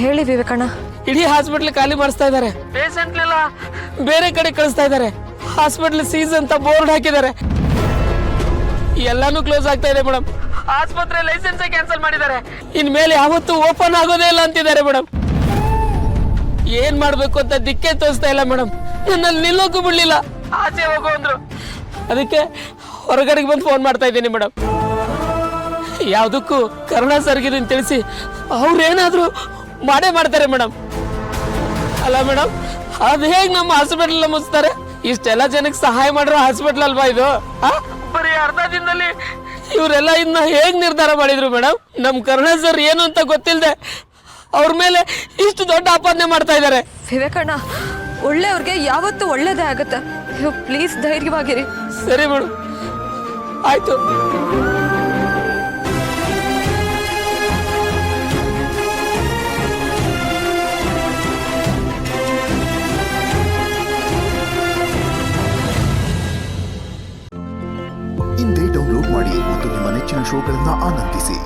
ಹೇಳಿ ವಿವೇಕಣ್ಣ. ಇಡೀ ಹಾಸ್ಪಿಟ್ಲ್ ಖಾಲಿ ಮಾಡಿಸ್ತಾ ಇದ್ದಾರೆ, ಪೇಷಂಟ್ನೆಲ್ಲ ಬೇರೆ ಕಡೆ ಕಳಿಸ್ತಾ ಇದ್ದಾರೆ, ಹಾಸ್ಪಿಟ್ಲ್ ಸೀಸ್ ಅಂತ ಬೋರ್ಡ್ ಹಾಕಿದ್ದಾರೆ, ಎಲ್ಲಾನು ಕ್ಲೋಸ್ ಆಗ್ತಾ ಇದೆ ಮೇಡಮ್. ಆಸ್ಪತ್ರೆ ಲೈಸೆನ್ಸ್ ಕ್ಯಾನ್ಸಲ್ ಮಾಡಿದ್ದಾರೆ, ಇನ್ಮೇಲೆ ಯಾವತ್ತೂ ಓಪನ್ ಆಗೋದೇ ಇಲ್ಲ ಅಂತಿದ್ದಾರೆ ಮೇಡಮ್. ಏನ್ ಮಾಡ್ಬೇಕು ಅಂತ ದಿಕ್ಕೇ ತೋರಿಸ್ತಾ ಇಲ್ಲ ಮೇಡಮ್. ನನ್ನಲ್ಲಿ ನಿಲ್ಲೋಕು ಬಿಡ್ಲಿಲ್ಲ, ಆಚೆ ಹೋಗು ಅಂದ್ರು. ಅದಕ್ಕೆ ಹೊರಗಡೆಗೆ ಬಂದು ಫೋನ್ ಮಾಡ್ತಾ ಇದ್ದೀನಿ ಮೇಡಮ್. ಯಾವುದಕ್ಕೂ ಕರುಣಾ ಸರ್ಗಿದೆ ಅಂತ ತಿಳಿಸಿ ಅವ್ರೇನಾದ್ರೂ ಮಾಡೇ ಮಾಡ್ತಾರೆ ಮೇಡಮ್. ಅಲ್ಲ ಮೇಡಮ್, ಅದು ಹೇಗೆ ನಮ್ಮ ಹಾಸ್ಪಿಟಲ್ ಮುಚ್ತಾರೆ? ಇಷ್ಟೆಲ್ಲ ಜನಕ್ಕೆ ಸಹಾಯ ಮಾಡಿರೋ ಹಾಸ್ಪಿಟಲ್ ಅಲ್ವಾ ಇದು? ಬರೀ ಅರ್ಧ ದಿನದಲ್ಲಿ ಇವರೆಲ್ಲ ಇನ್ನ ಹೇಗ್ ನಿರ್ಧಾರ ಮಾಡಿದ್ರು ಮೇಡಮ್? ನಮ್ ಕರುಣಾ ಸರ್ ಏನು ಅಂತ ಗೊತ್ತಿಲ್ಲದೆ ಅವ್ರ ಮೇಲೆ ಇಷ್ಟು ದೊಡ್ಡ ಆಪಾದನೆ ಮಾಡ್ತಾ ಇದ್ದಾರೆ. ವಿವೇಕಣ್ಣ, ಒಳ್ಳೆಯವ್ರಿಗೆ ಯಾವತ್ತೂ ಒಳ್ಳೇದೇ ಆಗುತ್ತೆ. ನೀವು ಪ್ಲೀಸ್ ಧೈರ್ಯವಾಗಿರಿ. ಸರಿ ಮೇಡಮ್, ಆಯ್ತು. ಇಂದೇ ಡೌನ್ಲೋಡ್ ಮಾಡಿ ಮತ್ತು ನಿಮ್ಮ ನೆಚ್ಚಿನ ಶೋಗಳನ್ನು ಆನಂದಿಸಿ.